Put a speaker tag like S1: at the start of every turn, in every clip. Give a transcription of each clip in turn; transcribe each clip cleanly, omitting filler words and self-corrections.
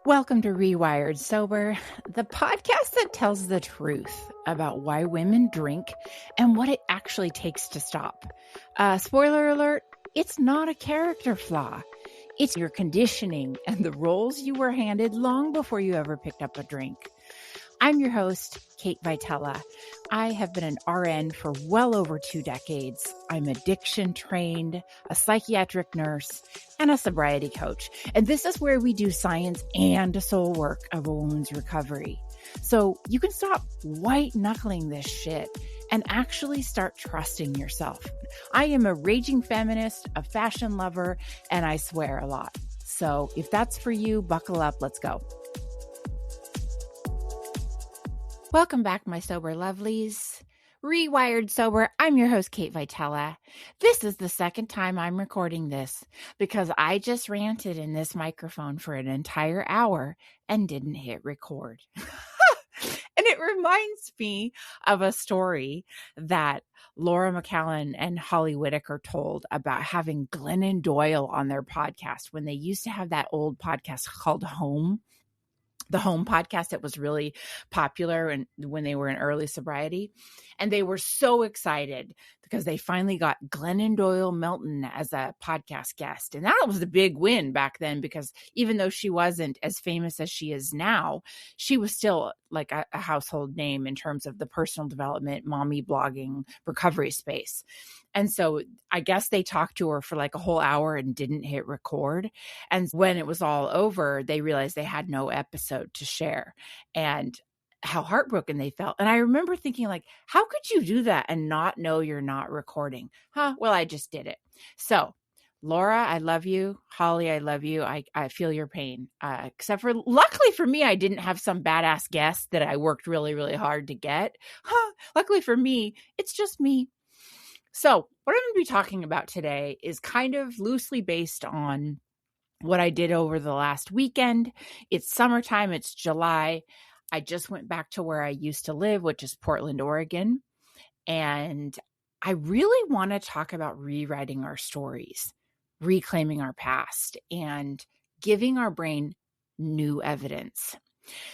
S1: Welcome to Rewired Sober, the podcast that tells the truth about why women drink and what it actually takes to stop. Spoiler alert, it's not a character flaw. It's your conditioning and the roles you were handed long before you ever picked up a drink. I'm your host, Kate Vitella. I have been an RN for well over 2 decades. I'm addiction trained, a psychiatric nurse, and a sobriety coach. And this is where we do science and soul work of a woman's recovery. So you can stop white knuckling this shit and actually start trusting yourself. I am a raging feminist, a fashion lover, and I swear a lot. So if that's for you, buckle up, let's go. Welcome back, my sober lovelies. Rewired Sober, I'm your host, Kate Vitella. This is the second time I'm recording this because I just ranted in this microphone for an entire hour and didn't hit record. And it reminds me of a story that Laura McCallan and Holly Whitaker told about having Glennon Doyle on their podcast when they used to have that old podcast called Home. The Home podcast that was really popular and when they were in early sobriety. And they were so excited because they finally got Glennon Doyle Melton as a podcast guest. And that was the big win back then because even though she wasn't as famous as she is now, she was still like a household name in terms of the personal development, mommy blogging, recovery space. And so I guess they talked to her for like a whole hour and didn't hit record. And when it was all over, they realized they had no episode to share and how heartbroken they felt. And I remember thinking like, how could you do that and not know you're not recording? Well, I just did it. So Laura, I love you. Holly, I love you. I feel your pain. Except for luckily for me, I didn't have some badass guest that I worked really, really hard to get. Luckily for me, it's just me. So what I'm going to be talking about today is kind of loosely based on what I did over the last weekend. It's summertime. It's July. I just went back to where I used to live, which is Portland, Oregon. And I really want to talk about rewriting our stories, reclaiming our past, and giving our brain new evidence.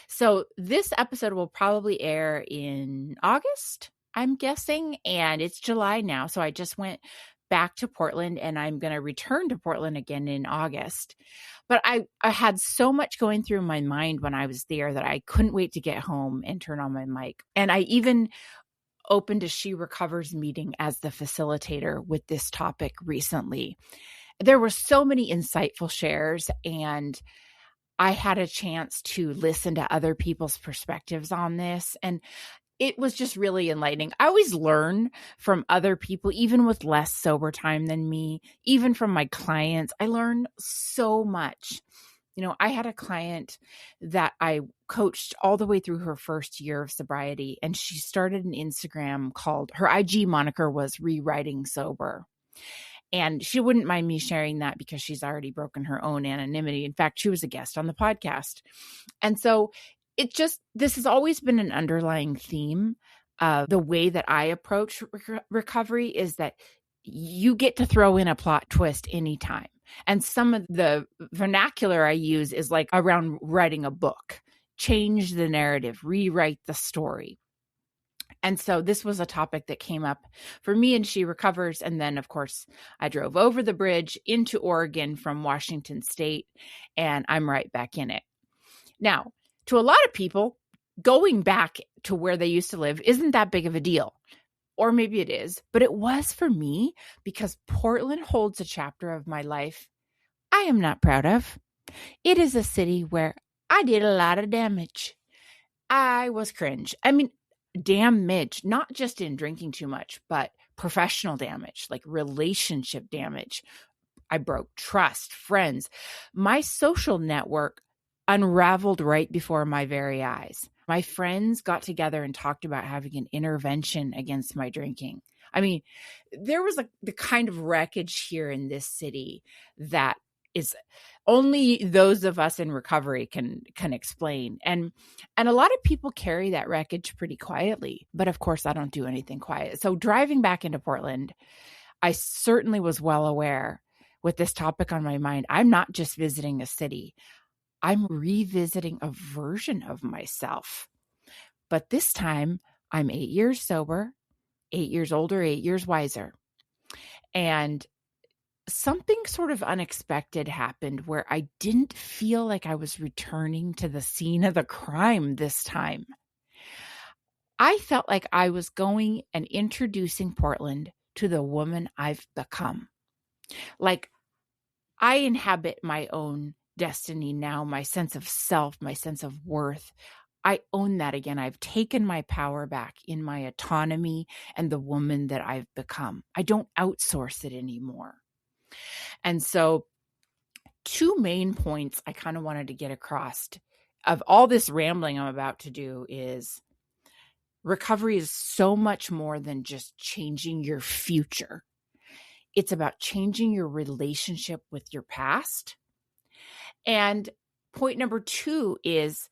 S1: So this episode will probably air in August, I'm guessing, and it's July now. So I just went back to Portland and I'm going to return to Portland again in August. But I had so much going through my mind when I was there that I couldn't wait to get home and turn on my mic. And I even opened a She Recovers meeting as the facilitator with this topic recently. There were so many insightful shares and I had a chance to listen to other people's perspectives on this. And it was just really enlightening. I always learn from other people, even with less sober time than me, even from my clients. I learn so much. You know, I had a client that I coached all the way through her first year of sobriety, and she started an Instagram called, her IG moniker was Rewired Sober. And she wouldn't mind me sharing that because she's already broken her own anonymity. In fact, she was a guest on the podcast. And so this has always been an underlying theme of the way that I approach recovery is that you get to throw in a plot twist anytime. And some of the vernacular I use is like around writing a book, change the narrative, rewrite the story. And so this was a topic that came up for me and She Recovers. And then, of course, I drove over the bridge into Oregon from Washington State, and I'm right back in it. Now, to a lot of people, going back to where they used to live isn't that big of a deal. Or maybe it is, but it was for me because Portland holds a chapter of my life I am not proud of. It is a city where I did a lot of damage. I was cringe. I mean, damage, not just in drinking too much, but professional damage, like relationship damage. I broke trust, friends. My social network unraveled right before my very eyes. My friends got together and talked about having an intervention against my drinking. I mean, there was the kind of wreckage here in this city that is only those of us in recovery can explain. And a lot of people carry that wreckage pretty quietly, but of course I don't do anything quiet. So driving back into Portland, I certainly was well aware with this topic on my mind. I'm not just visiting a city. I'm revisiting a version of myself. But this time I'm 8 years sober, 8 years older, 8 years wiser. And something sort of unexpected happened where I didn't feel like I was returning to the scene of the crime this time. I felt like I was going and introducing Portland to the woman I've become. Like, I inhabit my own destiny now, my sense of self, my sense of worth. I own that again. I've taken my power back in my autonomy and the woman that I've become. I don't outsource it anymore. And so, two main points I kind of wanted to get across of all this rambling I'm about to do is recovery is so much more than just changing your future. It's about changing your relationship with your past. And point number 2 is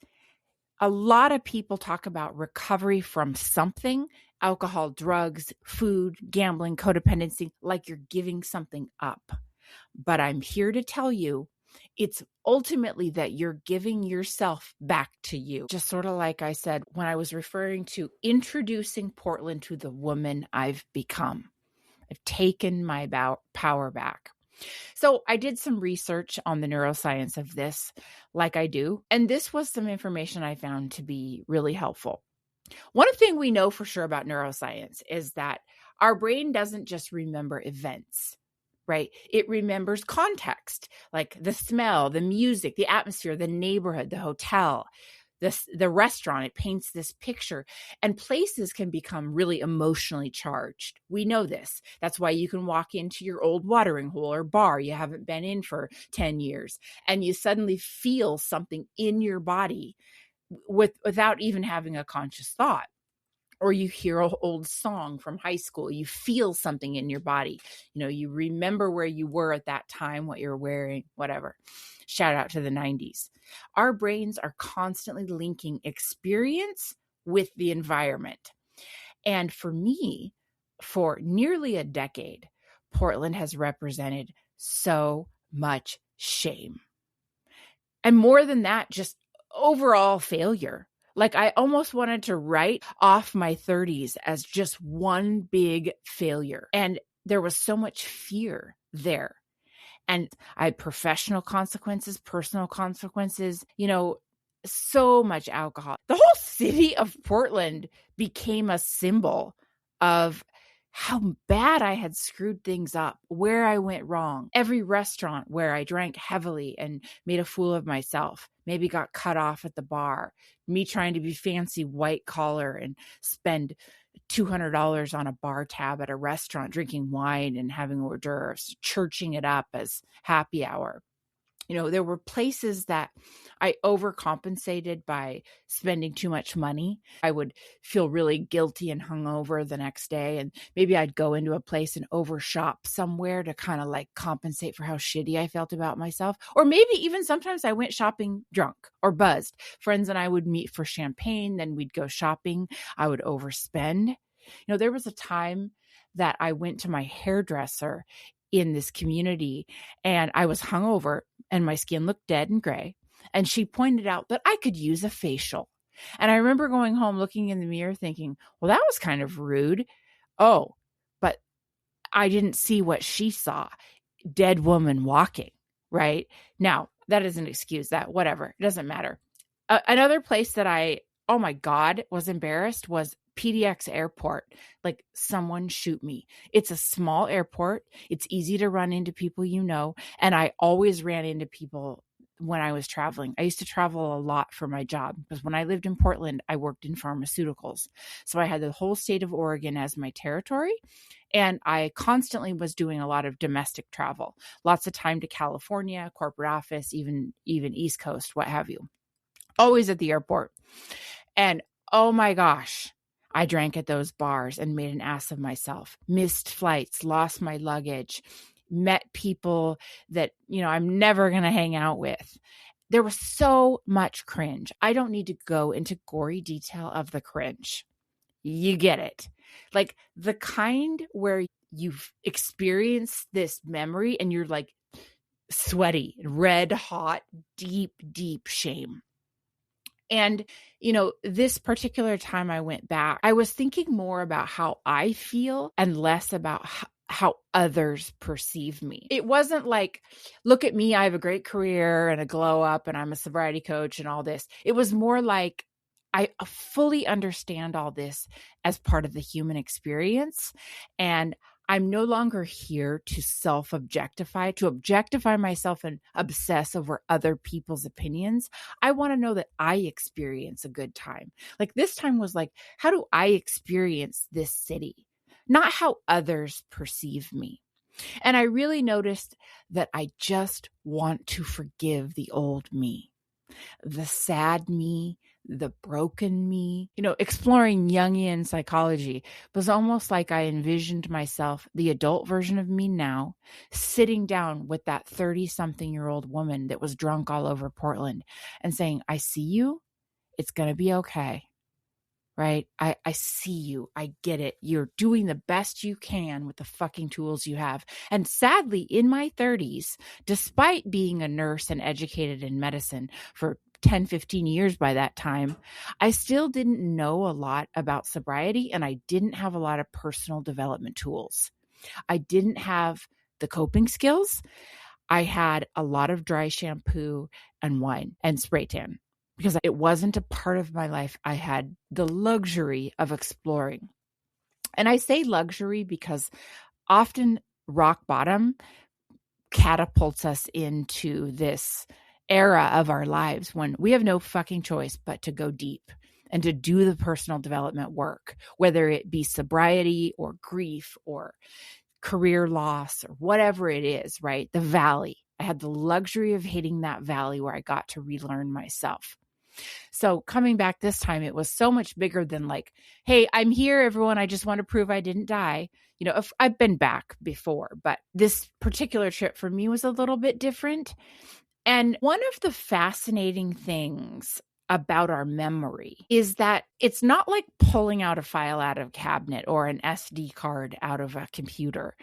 S1: a lot of people talk about recovery from something, alcohol, drugs, food, gambling, codependency, like you're giving something up. But I'm here to tell you, it's ultimately that you're giving yourself back to you. Just sort of like I said, when I was referring to introducing Portland to the woman I've become. I've taken my power back. So I did some research on the neuroscience of this, like I do, and this was some information I found to be really helpful. One thing we know for sure about neuroscience is that our brain doesn't just remember events, right? It remembers context, like the smell, the music, the atmosphere, the neighborhood, the hotel, the restaurant. It paints this picture, and places can become really emotionally charged. We know this. That's why you can walk into your old watering hole or bar you haven't been in for 10 years, and you suddenly feel something in your body without even having a conscious thought. Or you hear an old song from high school, you feel something in your body. You remember where you were at that time, what you're wearing, whatever. Shout out to the 90s. Our brains are constantly linking experience with the environment. And for me, for nearly a decade, Portland has represented so much shame. And more than that, just overall failure. Like, I almost wanted to write off my 30s as just one big failure. And there was so much fear there. And I had professional consequences, personal consequences, so much alcohol. The whole city of Portland became a symbol of how bad I had screwed things up, where I went wrong. Every restaurant where I drank heavily and made a fool of myself, maybe got cut off at the bar, me trying to be fancy white collar and spend $200 on a bar tab at a restaurant, drinking wine and having hors d'oeuvres, churching it up as happy hour. There were places that I overcompensated by spending too much money. I would feel really guilty and hungover the next day. And maybe I'd go into a place and overshop somewhere to kind of like compensate for how shitty I felt about myself. Or maybe even sometimes I went shopping drunk or buzzed. Friends and I would meet for champagne, then we'd go shopping. I would overspend. There was a time that I went to my hairdresser in this community and I was hungover and my skin looked dead and gray. And she pointed out that I could use a facial. And I remember going home, looking in the mirror thinking, well, that was kind of rude. Oh, but I didn't see what she saw. Dead woman walking, right? Now, that is an excuse, that whatever, it doesn't matter. Another place that oh my God, was embarrassed was PDX airport. Like, someone shoot me. It's a small airport. It's easy to run into people, and I always ran into people when I was traveling. I used to travel a lot for my job because when I lived in Portland, I worked in pharmaceuticals. So I had the whole state of Oregon as my territory. And I constantly was doing a lot of domestic travel, lots of time to California, corporate office, even East Coast, what have you. Always at the airport. And oh my gosh, I drank at those bars and made an ass of myself, missed flights, lost my luggage, met people that, I'm never going to hang out with. There was so much cringe. I don't need to go into gory detail of the cringe. You get it. Like the kind where you've experienced this memory and you're like sweaty, red hot, deep, deep shame. And, this particular time I went back, I was thinking more about how I feel and less about how others perceive me. It wasn't like, look at me, I have a great career and a glow up and I'm a sobriety coach and all this. It was more like, I fully understand all this as part of the human experience. And I'm no longer here to self-objectify, to objectify myself and obsess over other people's opinions. I want to know that I experience a good time. Like this time was like, how do I experience this city? Not how others perceive me. And I really noticed that I just want to forgive the old me, the sad me, the broken me. Exploring Jungian psychology was almost like I envisioned myself, the adult version of me now, sitting down with that 30-something-year-old woman that was drunk all over Portland and saying, I see you. It's going to be okay. Right? I see you. I get it. You're doing the best you can with the fucking tools you have. And sadly, in my 30s, despite being a nurse and educated in medicine for 10, 15 years by that time, I still didn't know a lot about sobriety and I didn't have a lot of personal development tools. I didn't have the coping skills. I had a lot of dry shampoo and wine and spray tan, because it wasn't a part of my life I had the luxury of exploring. And I say luxury because often rock bottom catapults us into this era of our lives when we have no fucking choice but to go deep and to do the personal development work, whether it be sobriety or grief or career loss or whatever it is, right? The valley. I had the luxury of hitting that valley where I got to relearn myself. So coming back this time, it was so much bigger than like, hey, I'm here, everyone. I just want to prove I didn't die. If I've been back before, but this particular trip for me was a little bit different. And one of the fascinating things about our memory is that it's not like pulling out a file out of a cabinet or an SD card out of a computer.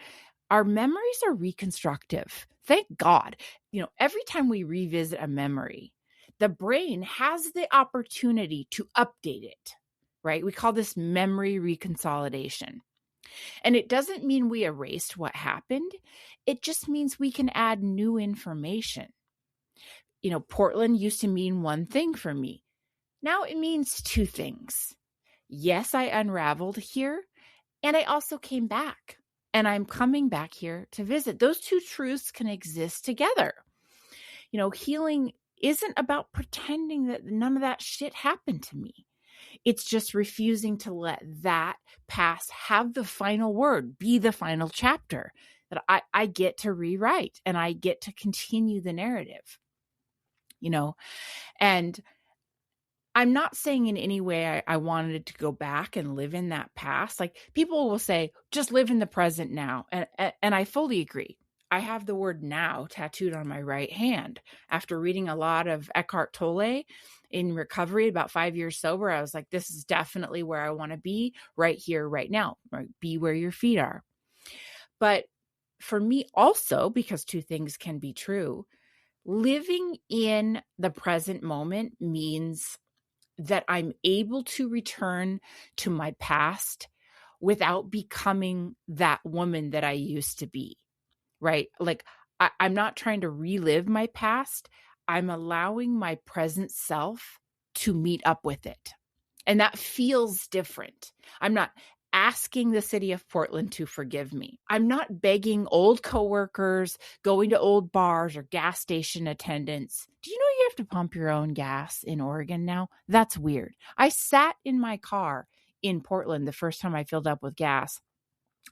S1: Our memories are reconstructive. Thank God. Every time we revisit a memory, the brain has the opportunity to update it, right? We call this memory reconsolidation. And it doesn't mean we erased what happened. It just means we can add new information. Portland used to mean one thing for me. Now it means two things. Yes, I unraveled here, and I also came back. And I'm coming back here to visit. Those two truths can exist together. Healing isn't about pretending that none of that shit happened to me. It's just refusing to let that past have the final word, be the final chapter that I get to rewrite and I get to continue the narrative, and I'm not saying in any way I wanted to go back and live in that past. Like people will say, just live in the present now. And I fully agree. I have the word now tattooed on my right hand. After reading a lot of Eckhart Tolle in recovery, about 5 years sober, I was like, this is definitely where I want to be right here, right now. Right? Be where your feet are. But for me also, because two things can be true, living in the present moment means that I'm able to return to my past without becoming that woman that I used to be. Right? Like I'm not trying to relive my past. I'm allowing my present self to meet up with it. And that feels different. I'm not asking the city of Portland to forgive me. I'm not begging old coworkers, going to old bars or gas station attendants. Do you know you have to pump your own gas in Oregon now? That's weird. I sat in my car in Portland the first time I filled up with gas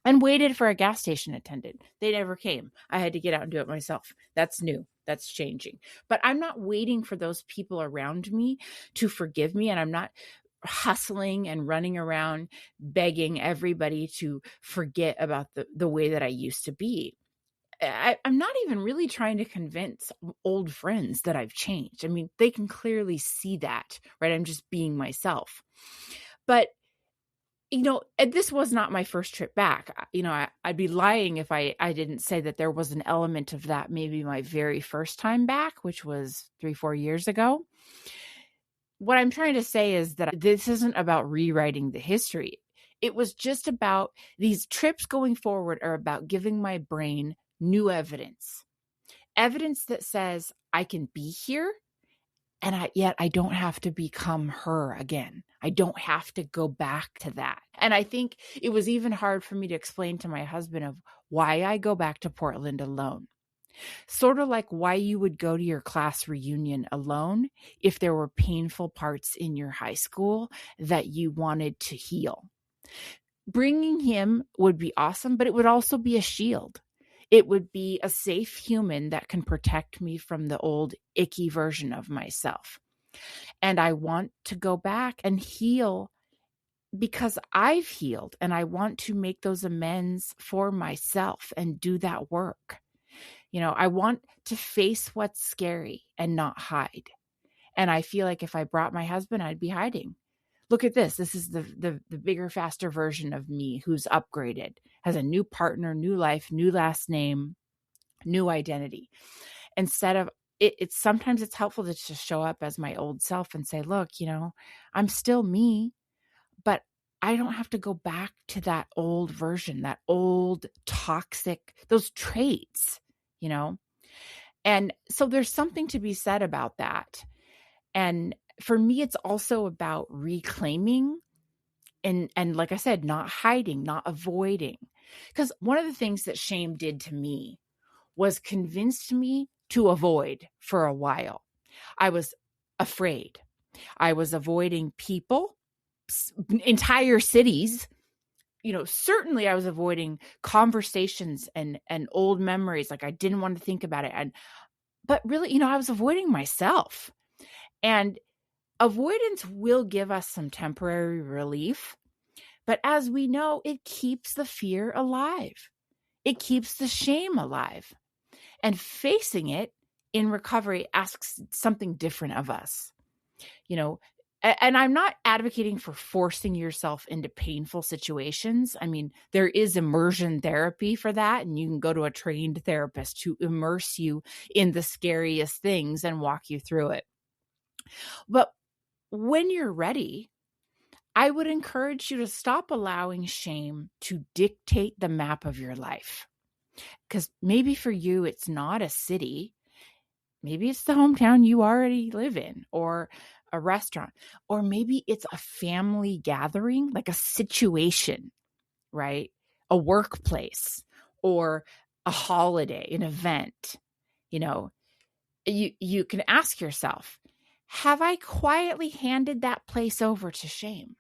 S1: and waited for a gas station attendant. They never came. I had to get out and do it myself. That's new. That's changing. But I'm not waiting for those people around me to forgive me. And I'm not hustling and running around begging everybody to forget about the way that I used to be. I'm not even really trying to convince old friends that I've changed. I mean, they can clearly see that, right? I'm just being myself. But And this was not my first trip back. I'd be lying if I didn't say that there was an element of that maybe my very first time back, which was 3-4 years ago. What I'm trying to say is that this isn't about rewriting the history. It was just about these trips going forward are about giving my brain new evidence that says I can be here, and yet I don't have to become her again. I don't have to go back to that. And I think it was even hard for me to explain to my husband of why I go back to Portland alone. Sort of like why you would go to your class reunion alone if there were painful parts in your high school that you wanted to heal. Bringing him would be awesome, but it would also be a shield. It would be a safe human that can protect me from the old icky version of myself. And I want to go back and heal because I've healed, and I want to make those amends for myself and do that work. I want to face what's scary and not hide. And I feel like if I brought my husband, I'd be hiding. Look at this. This is the bigger, faster version of me who's upgraded, has a new partner, new life, new last name, new identity. Instead of it's sometimes it's helpful to just show up as my old self and say, look, I'm still me, but I don't have to go back to that old version, that old toxic, those traits, And so there's something to be said about that. And for me, it's also about reclaiming and like I said, not hiding, not avoiding. Because one of the things that shame did to me was convinced me to avoid for a while. I was afraid. I was avoiding people, entire cities. Certainly I was avoiding conversations and old memories. Like I didn't want to think about it. But really, I was avoiding myself. And avoidance will give us some temporary relief. But as we know, it keeps the fear alive. It keeps the shame alive. And facing it in recovery asks something different of us. And I'm not advocating for forcing yourself into painful situations. I mean, there is immersion therapy for that, and you can go to a trained therapist to immerse you in the scariest things and walk you through it. But when you're ready, I would encourage you to stop allowing shame to dictate the map of your life. Because maybe for you, it's not a city. Maybe it's the hometown you already live in, or a restaurant, or maybe it's a family gathering, like a situation, right? A workplace or a holiday, an event. You can ask yourself, have I quietly handed that place over to shame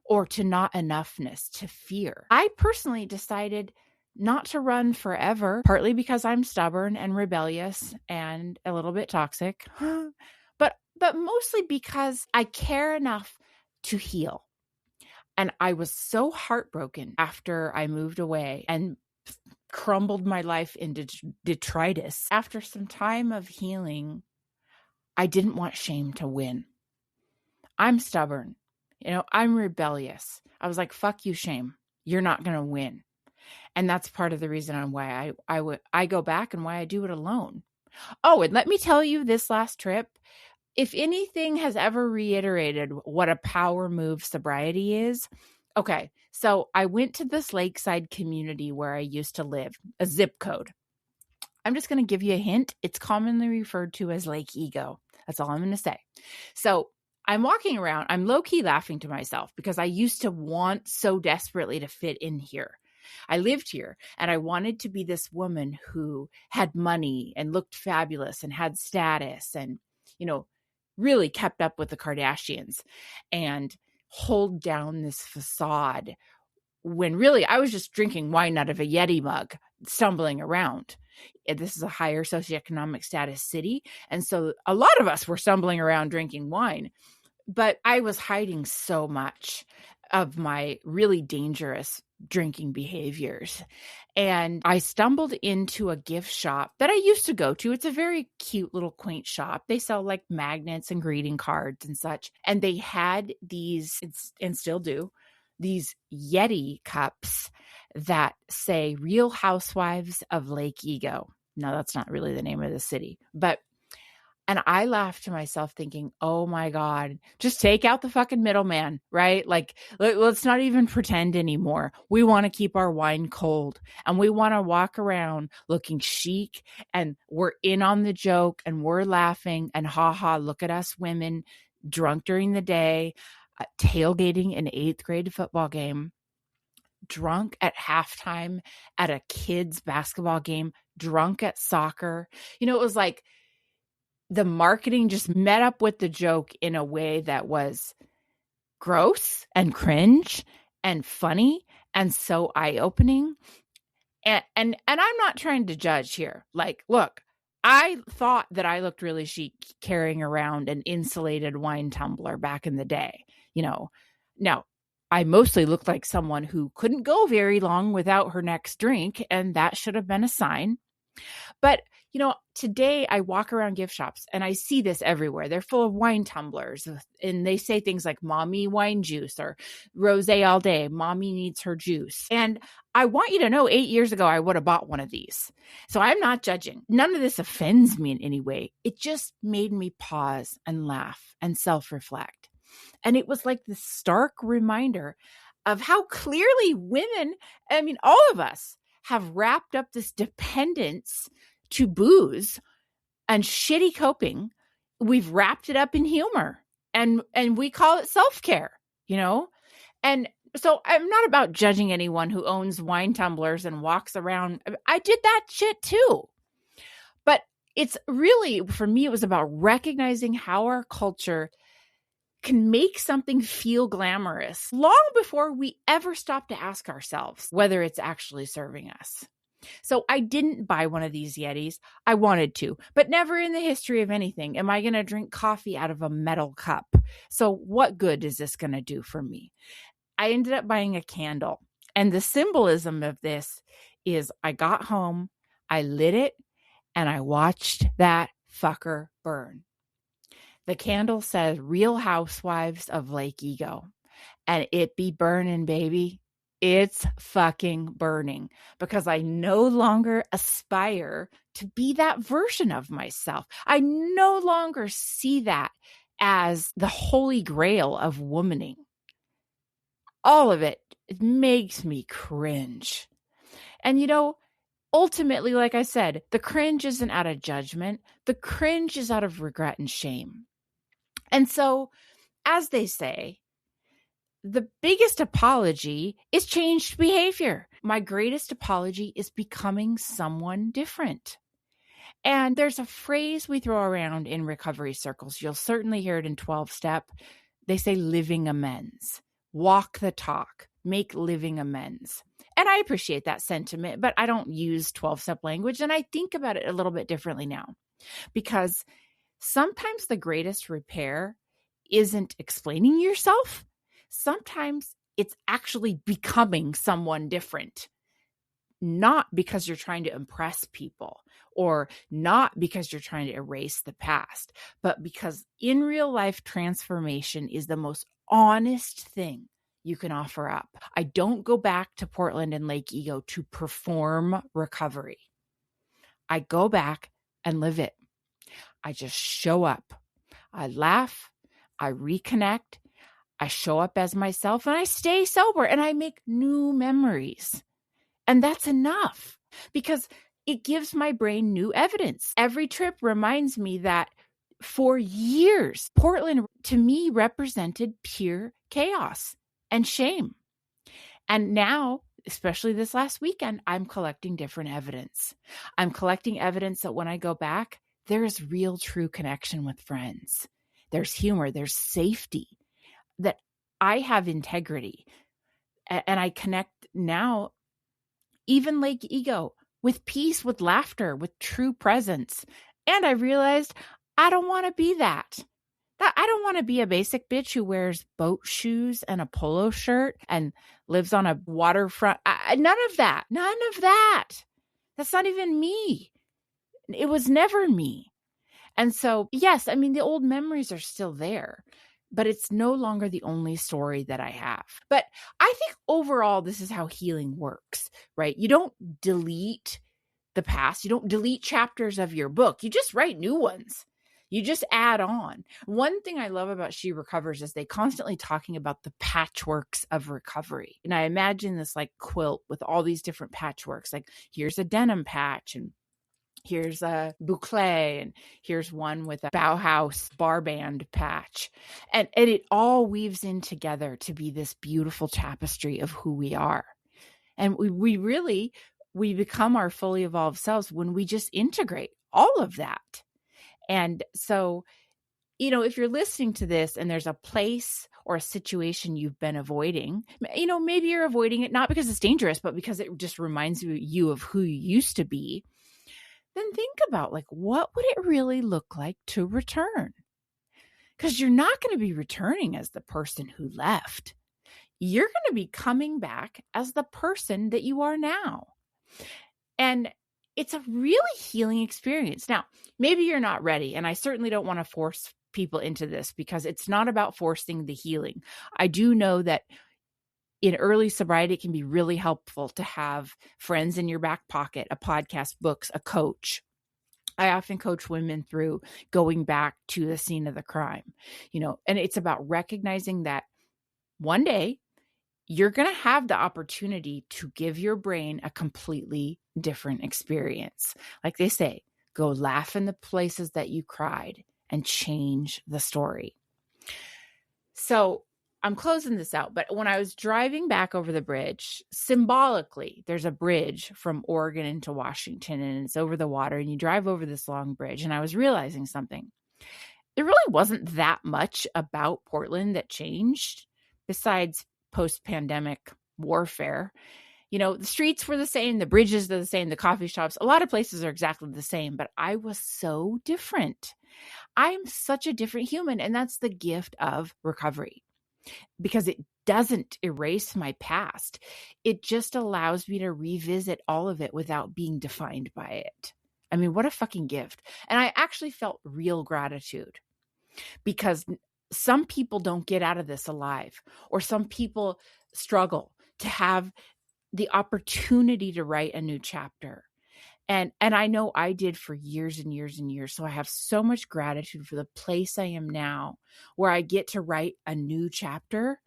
S1: or to not enoughness, to fear? I personally decided not to run forever, partly because I'm stubborn and rebellious and a little bit toxic, but mostly because I care enough to heal. And I was so heartbroken after I moved away and crumbled my life into detritus. After some time of healing, I didn't want shame to win. I'm stubborn. I'm rebellious. I was like, fuck you, shame. You're not going to win. And that's part of the reason on why I go back and why I do it alone. Oh, and let me tell you, this last trip, if anything has ever reiterated what a power move sobriety is, okay, so I went to this lakeside community where I used to live, a zip code. I'm just going to give you a hint. It's commonly referred to as Lake Ego. That's all I'm going to say. So I'm walking around. I'm low-key laughing to myself because I used to want so desperately to fit in here. I lived here and I wanted to be this woman who had money and looked fabulous and had status and, really kept up with the Kardashians and hold down this facade when really I was just drinking wine out of a Yeti mug, stumbling around. This is a higher socioeconomic status city. And so a lot of us were stumbling around drinking wine, but I was hiding so much of my really dangerous drinking behaviors. And I stumbled into a gift shop that I used to go to. It's a very cute little quaint shop. They sell like magnets and greeting cards and such. And they had these, and still do, these Yeti cups that say Real Housewives of Lake Ego. Now, that's not really the name of the city, and I laughed to myself thinking, oh my God, just take out the fucking middleman, right? Like, let's not even pretend anymore. We want to keep our wine cold and we want to walk around looking chic and we're in on the joke and we're laughing and haha, look at us women drunk during the day, tailgating an 8th grade football game, drunk at halftime at a kid's basketball game, drunk at soccer. It was like, the marketing just met up with the joke in a way that was gross and cringe and funny and so eye-opening. And I'm not trying to judge here. Like, look, I thought that I looked really chic carrying around an insulated wine tumbler back in the day. Now I mostly looked like someone who couldn't go very long without her next drink, and that should have been a sign. But today I walk around gift shops and I see this everywhere. They're full of wine tumblers and they say things like mommy wine juice or rosé all day. Mommy needs her juice. And I want you to know 8 years ago, I would have bought one of these. So I'm not judging. None of this offends me in any way. It just made me pause and laugh and self-reflect. And it was like this stark reminder of how clearly women, all of us, have wrapped up this dependence to booze and shitty coping. We've wrapped it up in humor and we call it self-care, And so I'm not about judging anyone who owns wine tumblers and walks around. I did that shit too. But it's really, for me, it was about recognizing how our culture can make something feel glamorous long before we ever stop to ask ourselves whether it's actually serving us. So I didn't buy one of these Yetis. I wanted to, but never in the history of anything am I going to drink coffee out of a metal cup. So what good is this going to do for me? I ended up buying a candle. And the symbolism of this is I got home, I lit it, and I watched that fucker burn. The candle says Real Housewives of Lake Ego. And it be burning, baby. It's fucking burning because I no longer aspire to be that version of myself. I no longer see that as the holy grail of womaning. All of it makes me cringe. And ultimately, like I said, the cringe isn't out of judgment. The cringe is out of regret and shame. And so, as they say, the biggest apology is changed behavior. My greatest apology is becoming someone different. And there's a phrase we throw around in recovery circles. You'll certainly hear it in 12-step. They say living amends. Walk the talk. Make living amends. And I appreciate that sentiment, but I don't use 12-step language. And I think about it a little bit differently now because sometimes the greatest repair isn't explaining yourself. Sometimes it's actually becoming someone different, not because you're trying to impress people or not because you're trying to erase the past, but because in real life transformation is the most honest thing you can offer up. I don't go back to Portland and Lake Ego to perform recovery. I go back and live it. I just show up. I laugh. I reconnect. I show up as myself and I stay sober and I make new memories. And that's enough because it gives my brain new evidence. Every trip reminds me that for years, Portland to me represented pure chaos and shame. And now, especially this last weekend, I'm collecting different evidence. I'm collecting evidence that when I go back, there's real true connection with friends. There's humor, there's safety. That I have integrity and I connect now, even Lake Ego, with peace, with laughter, with true presence. And I realized I don't want to be that. I don't want to be a basic bitch who wears boat shoes and a polo shirt and lives on a waterfront. None of that. None of that. That's not even me. It was never me. And so, yes, the old memories are still there. but it's no longer the only story that I have. But I think overall, this is how healing works, right? You don't delete the past. You don't delete chapters of your book. You just write new ones. You just add on. One thing I love about She Recovers is they constantly talking about the patchworks of recovery. And I imagine this like quilt with all these different patchworks. Like here's a denim patch, and here's a boucle, and here's one with a Bauhaus bar band patch. And it all weaves in together to be this beautiful tapestry of who we are. And we become our fully evolved selves when we just integrate all of that. And so, if you're listening to this and there's a place or a situation you've been avoiding, maybe you're avoiding it not because it's dangerous, but because it just reminds you of who you used to be, then think about like, what would it really look like to return? Because you're not going to be returning as the person who left. You're going to be coming back as the person that you are now. And it's a really healing experience. Now, maybe you're not ready, and I certainly don't want to force people into this because it's not about forcing the healing. I do know that in early sobriety, it can be really helpful to have friends in your back pocket, a podcast, books, a coach. I often coach women through going back to the scene of the crime, and it's about recognizing that one day you're going to have the opportunity to give your brain a completely different experience. Like they say, go laugh in the places that you cried and change the story. So I'm closing this out, but when I was driving back over the bridge, symbolically, there's a bridge from Oregon into Washington, and it's over the water, and you drive over this long bridge, and I was realizing something. There really wasn't that much about Portland that changed besides post-pandemic warfare. The streets were the same, the bridges are the same, the coffee shops, a lot of places are exactly the same, but I was so different. I'm such a different human, and that's the gift of recovery. Because it doesn't erase my past. It just allows me to revisit all of it without being defined by it. I mean, what a fucking gift. And I actually felt real gratitude because some people don't get out of this alive, or some people struggle to have the opportunity to write a new chapter. And I know I did for years and years and years. So I have so much gratitude for the place I am now, where I get to write a new chapter,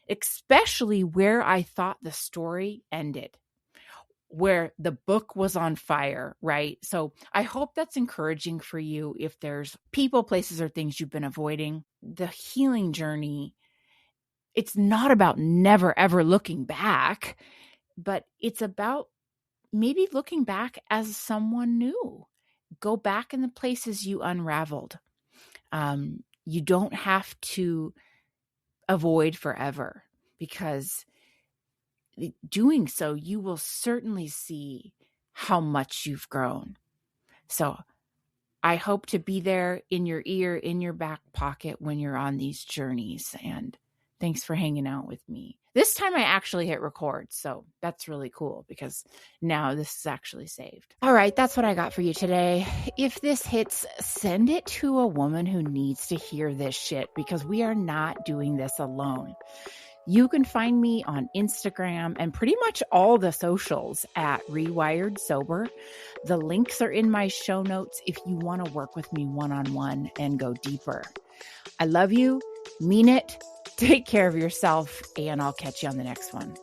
S1: especially where I thought the story ended, where the book was on fire, right? So I hope that's encouraging for you. If there's people, places, or things you've been avoiding, the healing journey, it's not about never, ever looking back, but it's about maybe looking back as someone new. Go back in the places you unraveled. You don't have to avoid forever, because doing so, you will certainly see how much you've grown. So I hope to be there in your ear, in your back pocket when you're on these journeys. And thanks for hanging out with me. This time I actually hit record, so that's really cool because now this is actually saved. All right, that's what I got for you today. If this hits, send it to a woman who needs to hear this shit, because we are not doing this alone. You can find me on Instagram and pretty much all the socials at Rewired Sober. The links are in my show notes if you want to work with me one-on-one and go deeper. I love you, mean it. Take care of yourself, and I'll catch you on the next one.